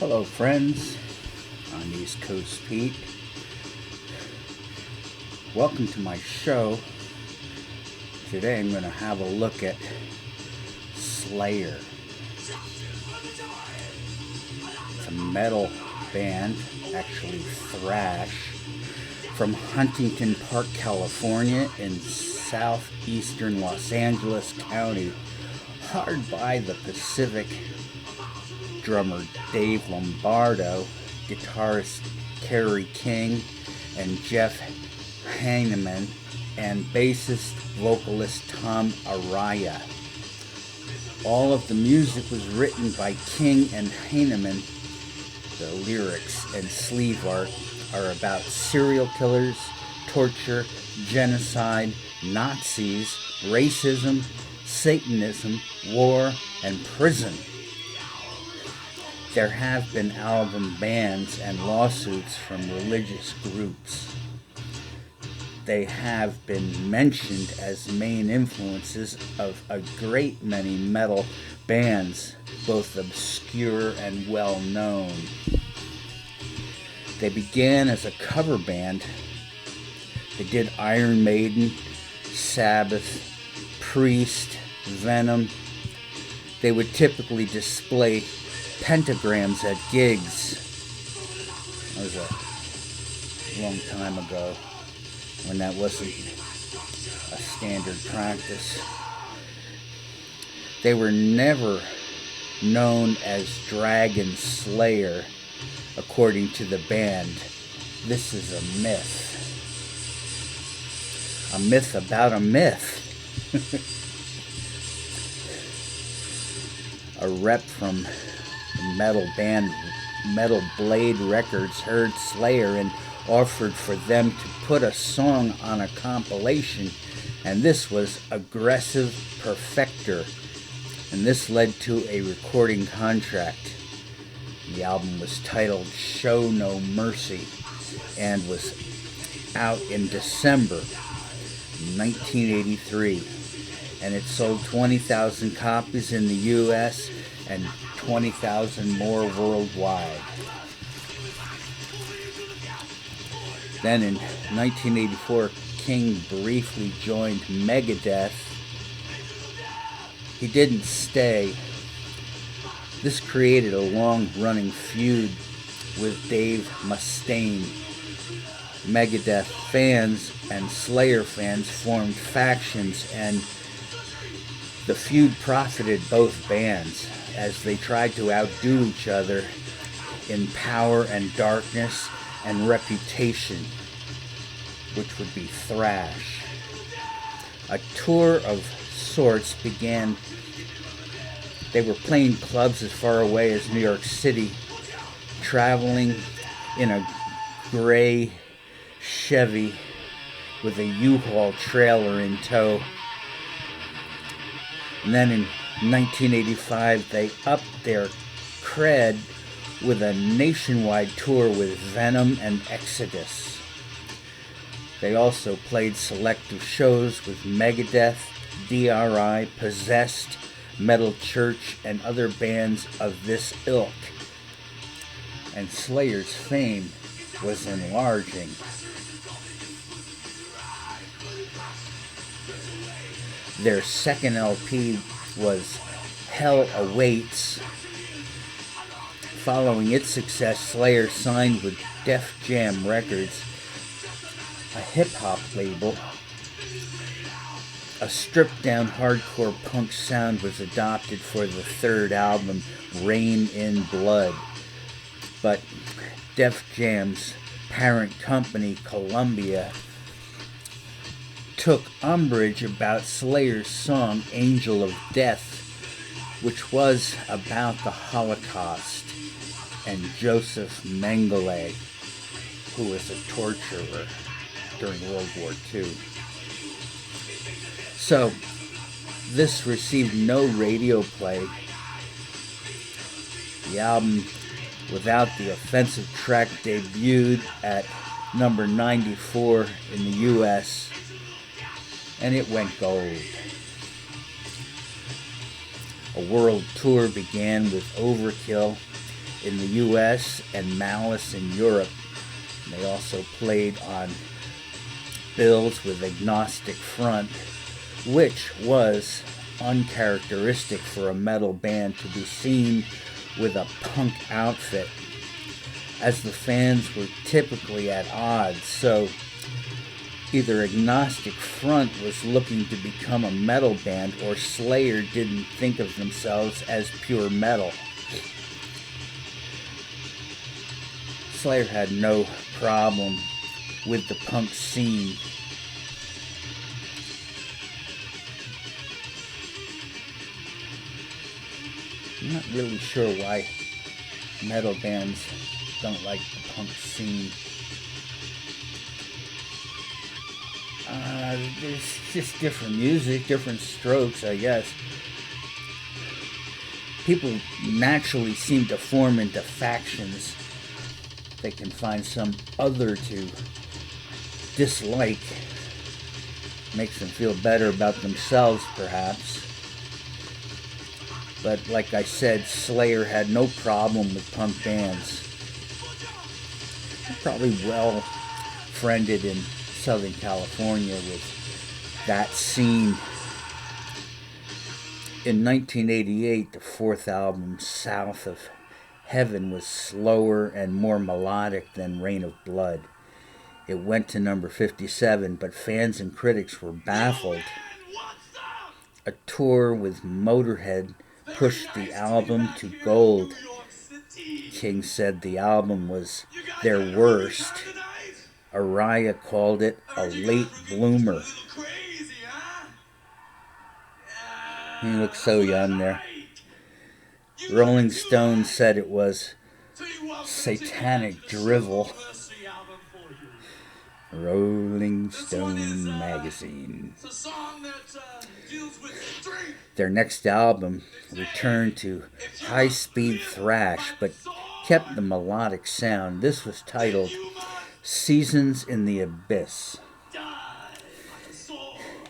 Hello, friends. I'm East Coast Pete. Welcome to my show. Today I'm going to have a look at Slayer. It's a metal band, actually thrash, from Huntington Park, California in southeastern Los Angeles County, hard by the Pacific. Drummer Dave Lombardo, guitarist Kerry King, and Jeff Heineman, and bassist vocalist Tom Araya. All of the music was written by King and Heineman. The lyrics and sleeve art are about serial killers, torture, genocide, Nazis, racism, Satanism, war, and prison. There have been album bans and lawsuits from religious groups. They have been mentioned as main influences of a great many metal bands, both obscure and well-known. They began as a cover band. They did Iron Maiden, Sabbath, Priest, Venom. They would typically display pentagrams at gigs. That was a long time ago when that wasn't a standard practice. They were never known as Dragon Slayer, according to the band. This is a myth. A myth about a myth. A rep from metal band Metal Blade Records heard Slayer and offered for them to put a song on a compilation, and this was Aggressive Perfector, and this led to a recording contract. The album was titled Show No Mercy and was out in December 1983, and it sold 20,000 copies in the US and 20,000 more worldwide. Then in 1984, King briefly joined Megadeth. He didn't stay. This created a long-running feud with Dave Mustaine. Megadeth fans and Slayer fans formed factions, and the feud profited both bands as they tried to outdo each other in power and darkness and reputation, which would be thrash. A tour of sorts began. They were playing clubs as far away as New York City, traveling in a gray Chevy with a U-Haul trailer in tow. And then in 1985, they upped their cred with a nationwide tour with Venom and Exodus. They also played selective shows with Megadeth, DRI, Possessed, Metal Church, and other bands of this ilk. And Slayer's fame was enlarging. Their second LP was Hell Awaits. Following its success, Slayer signed with Def Jam Records, a hip-hop label. A stripped-down hardcore punk sound was adopted for the third album, Rain in Blood. But Def Jam's parent company, Columbia, took umbrage about Slayer's song Angel of Death, which was about the Holocaust and Joseph Mengele, who was a torturer during World War II. So, this received no radio play. The album, without the offensive track, debuted at number 94 in the US, and it went gold. A world tour began with Overkill in the US and Malice in Europe. They also played on bills with agnostic front, which was uncharacteristic for a metal band to be seen with a punk outfit, as the fans were typically at odds. So either agnostic front was looking to become a metal band, or Slayer didn't think of themselves as pure metal. Slayer had no problem with the punk scene. I'm not really sure why metal bands don't like the punk scene. There's just different music, different strokes, I guess. People naturally seem to form into factions. They can find some other to dislike. Makes them feel better about themselves, perhaps. But like I said, Slayer had no problem with punk bands. They're probably well friended in Southern California with that scene. In 1988, the fourth album, South of Heaven, was slower and more melodic than Rain of Blood. It went to number 57, but fans and critics were baffled. A tour with Motorhead pushed the album to gold. King said the album was their worst. Araya called it a late bloomer. He looks so young there. Rolling Stone said it was satanic drivel. Rolling Stone magazine. Their next album returned to high-speed thrash, but kept the melodic sound. This was titled Seasons in the Abyss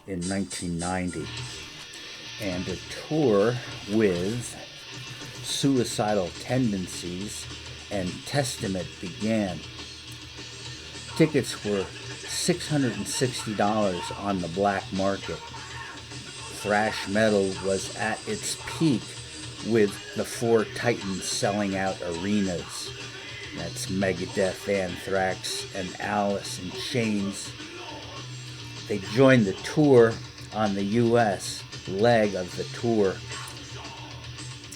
in 1990. And a tour with Suicidal Tendencies and Testament began. Tickets were $660 on the black market. Thrash metal was at its peak with the Four Titans selling out arenas. That's Megadeth, Anthrax, and Alice in Chains. They joined the tour on the U.S. leg of the tour.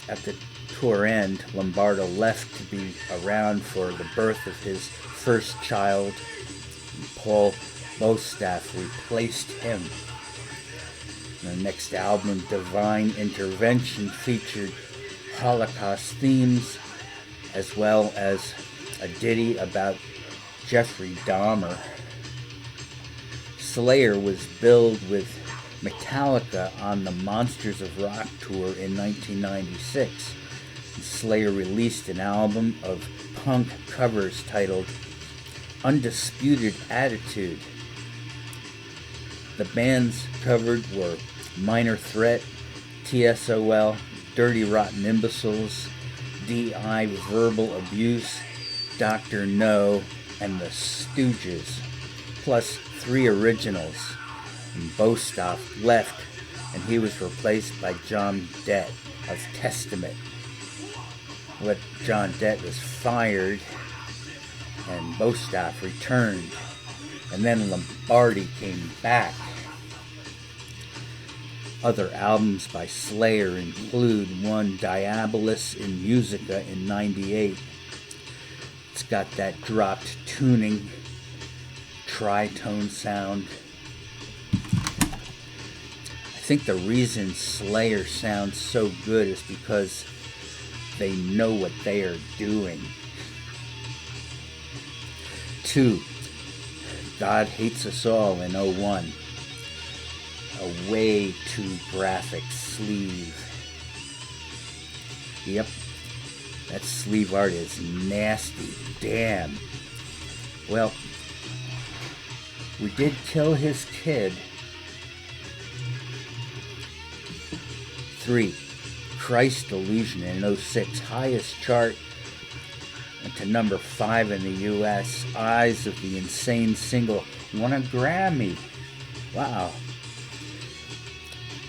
At the tour end, Lombardo left to be around for the birth of his first child. Paul Bostaph replaced him. The next album, Divine Intervention, featured Holocaust themes, as well as a ditty about Jeffrey Dahmer. Slayer was billed with Metallica on the Monsters of Rock tour in 1996. Slayer released an album of punk covers titled Undisputed Attitude. The bands covered were Minor Threat, TSOL, Dirty Rotten Imbeciles, D.I. Verbal Abuse, Dr. No, and the Stooges, plus 3 originals. And Bostaph left, and he was replaced by John Dett of Testament. But John Dett was fired, and Bostaph returned, and then Lombardi came back. Other albums by Slayer include one, Diabolus in Musica in '98. It's got that dropped tuning, tritone sound. I think the reason Slayer sounds so good is because they know what they are doing. 2, God Hates Us All in '01. A way too graphic sleeve. Yep, that sleeve art is nasty. Damn. Well, we did kill his kid. 3, Christ Delusion in '06, highest chart Went to number 5 in the U.S. Eyes of the Insane single won a Grammy. Wow.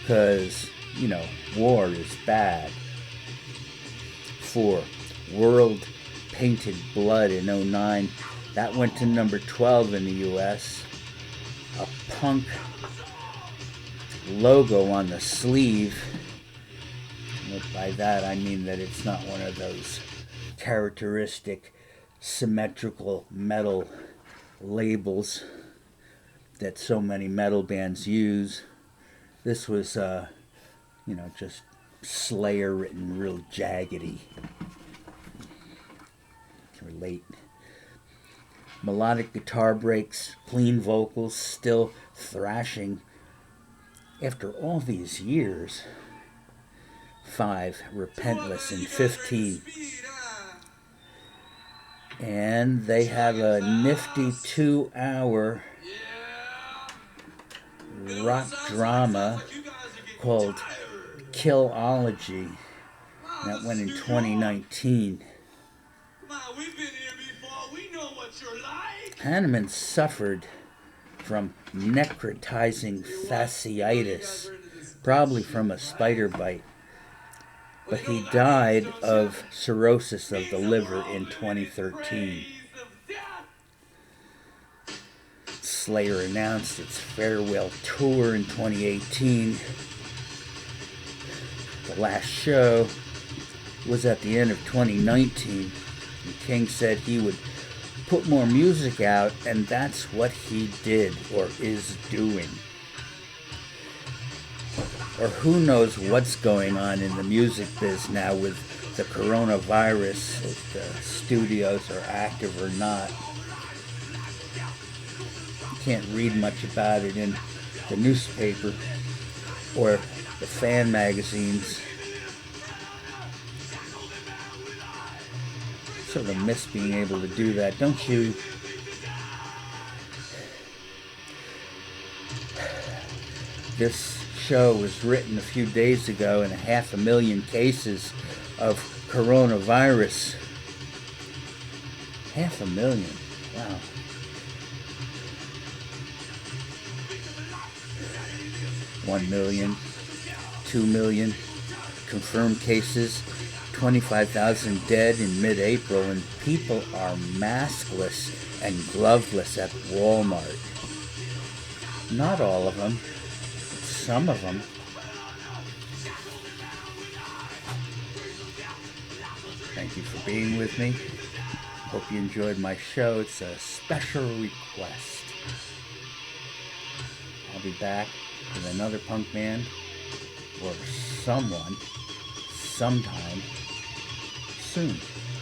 Because, war is bad. 4. World Painted Blood in '09. That went to number 12 in the U.S. A punk logo on the sleeve. And by that I mean that it's not one of those characteristic symmetrical metal labels that so many metal bands use. This was, just Slayer written real jaggedy. Can relate. Melodic guitar breaks, clean vocals, still thrashing after all these years. 5. Repentless in 15. And they have a nifty 2-hour rock drama called Killology. That went in 2019. Hanneman suffered from necrotizing fasciitis, probably from a spider bite, but he died of cirrhosis of the liver in 2013. Slayer announced its farewell tour in 2018. The last show was at the end of 2019. And King said he would put more music out, and that's what he did or is doing. Or who knows what's going on in the music biz now with the coronavirus, if the studios are active or not. You can't read much about it in the newspaper or the fan magazines. Sort of miss being able to do that, don't you? This show was written a few days ago, and 500,000 cases of coronavirus. 500,000. Wow. 1 million, 2 million confirmed cases, 25,000 dead in mid-April, and people are maskless and gloveless at Walmart. Not all of them. Some of them. Thank you for being with me. Hope you enjoyed my show. It's a special request. I'll be back with another punk band or someone sometime soon.